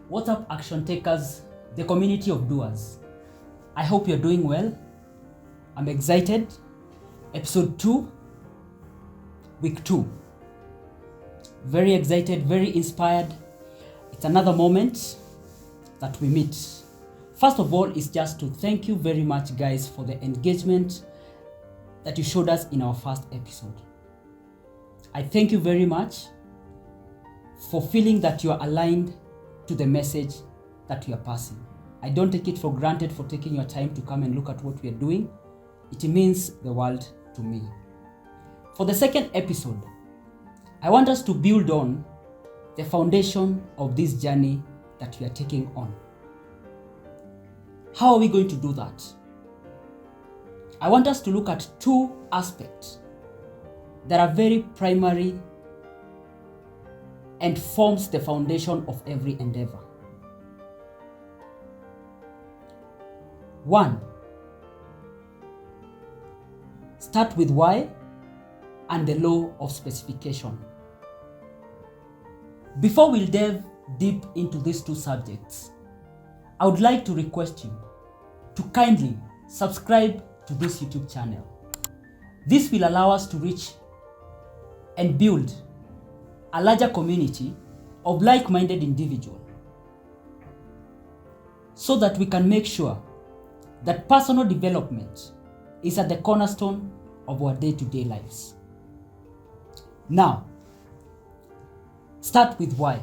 What's up, action takers, the community of doers? I hope you're doing well. I'm excited. Episode 2, week 2. Very excited, very inspired. It's another moment that we meet. First of all, it's just to thank you very much, guys, for the engagement that you showed us in our first episode. I thank you very much for feeling that you are aligned to the message that we are passing. I don't take it for granted for taking your time to come and look at what we are doing. It means the world to me. For the second episode, I want us to build on the foundation of this journey that we are taking on. How are we going to do that? I want us to look at two aspects that are very primary and forms the foundation of every endeavor. One, start with why and the law of specification. Before we delve deep into these two subjects, I would like to request you to kindly subscribe to this YouTube channel. This will allow us to reach and build a larger community of like-minded individuals so that we can make sure that personal development is at the cornerstone of our day-to-day lives. Now, start with why.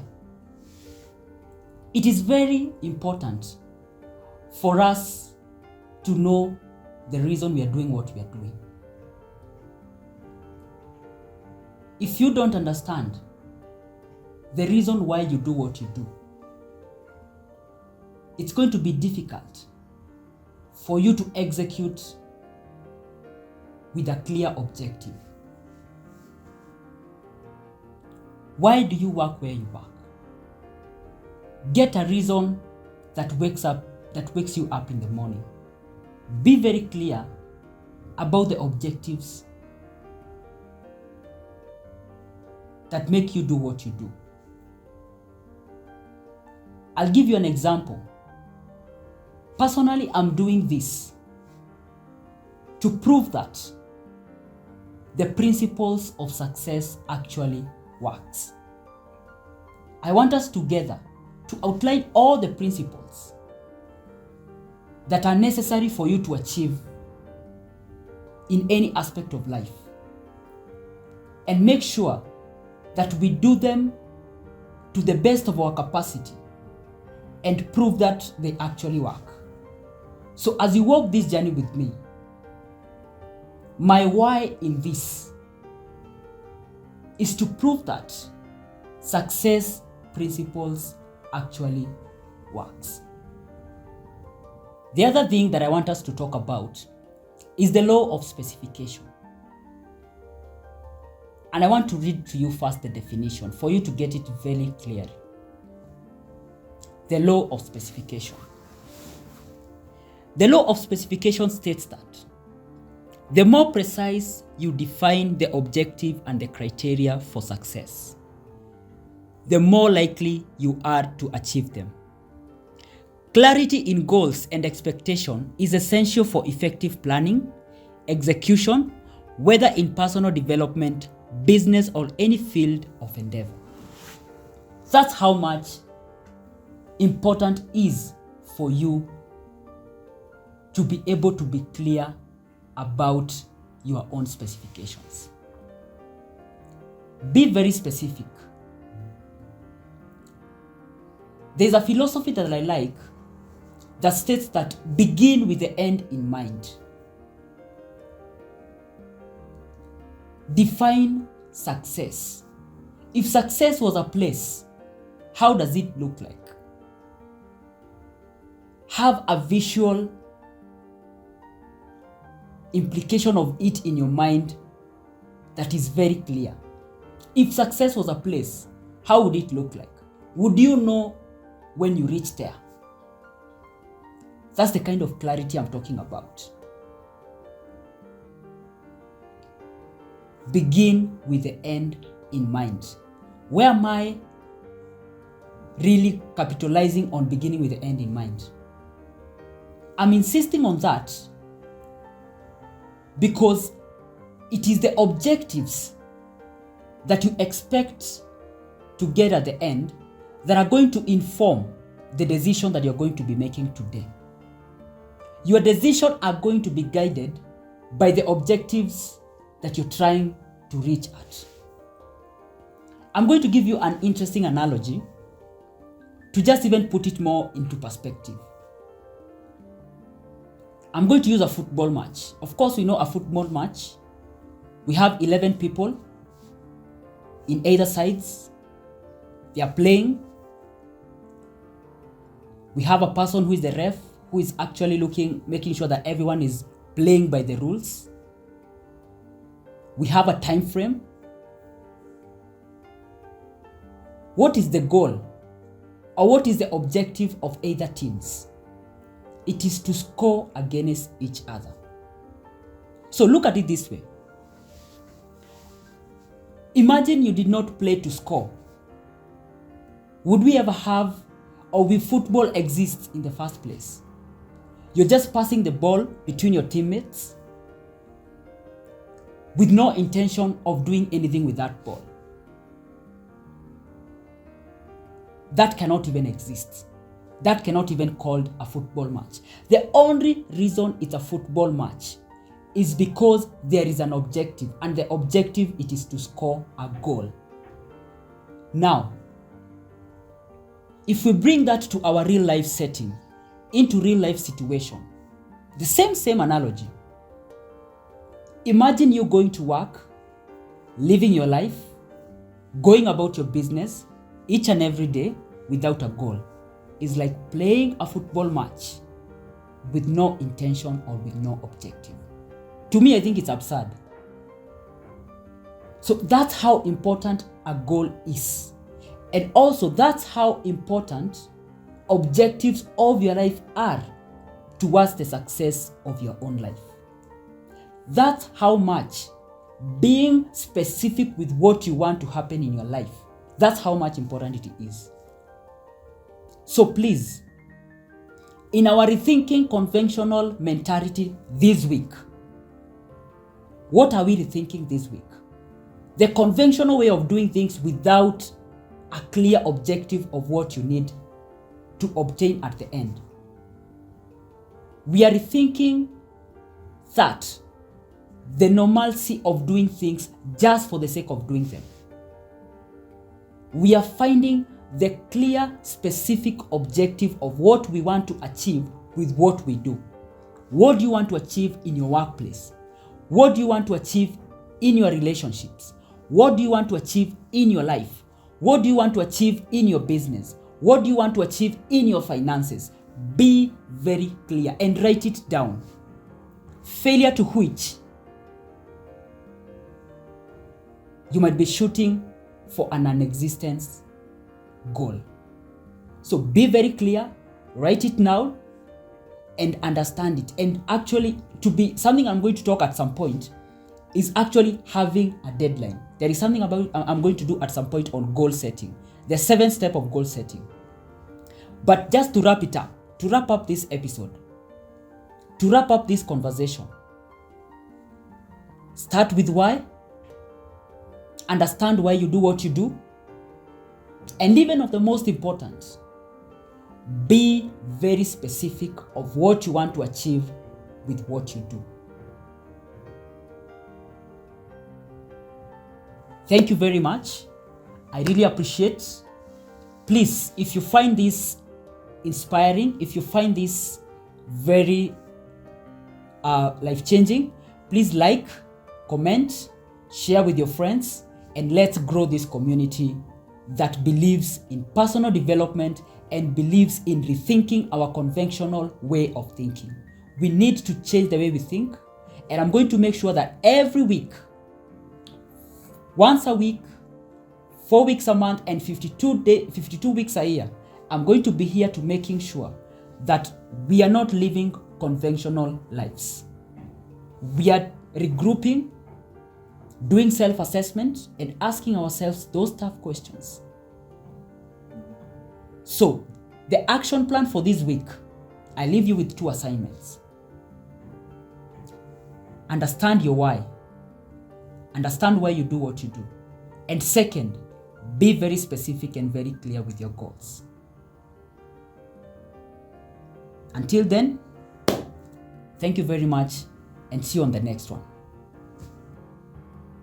It is very important for us to know the reason we are doing what we are doing. If you don't understand the reason why you do what you do, it's going to be difficult for you to execute with a clear objective. Why do you work where you work? Get a reason that wakes you up in the morning. Be very clear about the objectives that make you do what you do. I'll give you an example. Personally, I'm doing this to prove that the principles of success actually works. I want us together to outline all the principles that are necessary for you to achieve in any aspect of life, and make sure that we do them to the best of our capacity and prove that they actually work. So as you walk this journey with me, my why in this is to prove that success principles actually works. The other thing that I want us to talk about is the law of specification. And I want to read to you first the definition for you to get it very clearly. The law of specification. The law of specification states that the more precise you define the objective and the criteria for success, the more likely you are to achieve them. Clarity in goals and expectation is essential for effective planning, execution, whether in personal development, business, or any field of endeavor. That's how much important it is for you to be able to be clear about your own specifications. Be very specific. There's a philosophy that I like that states that begin with the end in mind. Define success. If success was a place, how does it look like? Have a visual implication of it in your mind that is very clear. If success was a place, how would it look like? Would you know when you reach there? That's the kind of clarity I'm talking about. Begin with the end in mind. Where am I really capitalizing on beginning with the end in mind. I'm insisting on that because it is the objectives that you expect to get at the end that are going to inform the decision that you're going to be making today. Your decisions are going to be guided by the objectives that you're trying to reach at. I'm going to give you an interesting analogy to just even put it more into perspective. I'm going to use a football match. Of course, we know a football match. We have 11 people in either sides. They are playing. We have a person who is the ref, who is actually making sure that everyone is playing by the rules. We have a time frame. What is the goal? Or what is the objective of either teams? It is to score against each other. So look at it this way. Imagine you did not play to score. Would we ever have, or will football exist in the first place? You're just passing the ball between your teammates with no intention of doing anything with that ball. That cannot even exist. That cannot even be called a football match. The only reason it's a football match is because there is an objective, and the objective it is to score a goal. Now, if we bring that to our real life setting, into real life situation, the same analogy. Imagine you going to work, living your life, going about your business each and every day without a goal. Is like playing a football match with no intention or with no objective. To me, I think it's absurd. So that's how important a goal is. And also that's how important objectives of your life are towards the success of your own life. That's how much being specific with what you want to happen in your life, that's how much important it is. So please, in our rethinking conventional mentality this week, what are we rethinking this week? The conventional way of doing things without a clear objective of what you need to obtain at the end. We are rethinking that the normalcy of doing things just for the sake of doing them. We are finding the clear, specific objective of what we want to achieve with what we do. What do you want to achieve in your workplace? What do you want to achieve in your relationships? What do you want to achieve in your life? What do you want to achieve in your business? What do you want to achieve in your finances? Be very clear and write it down. Failure to which you might be shooting for an non-existent goal. So be very clear, write it now, and understand it. And actually, to be something I'm going to talk at some point is actually having a deadline. There is something about I'm going to do at some point on goal setting, the 7th step of goal setting. But just to wrap it up, to wrap up this episode, to wrap up this conversation, start with why, understand why you do what you do, and even of the most important, be very specific of what you want to achieve with what you do. Thank you very much. I really appreciate. Please, if you find this inspiring, if you find this very life-changing, please like, comment, share with your friends, and let's grow this community that believes in personal development and believes in rethinking our conventional way of thinking. We need to change the way we think, and I'm going to make sure that every week, once a week, 4 weeks a month, and 52 weeks a year, I'm going to be here to making sure that we are not living conventional lives. We are regrouping, doing self-assessment, and asking ourselves those tough questions. So, the action plan for this week, I leave you with 2 assignments. Understand your why. Understand why you do what you do. And second, be very specific and very clear with your goals. Until then, thank you very much and see you on the next one.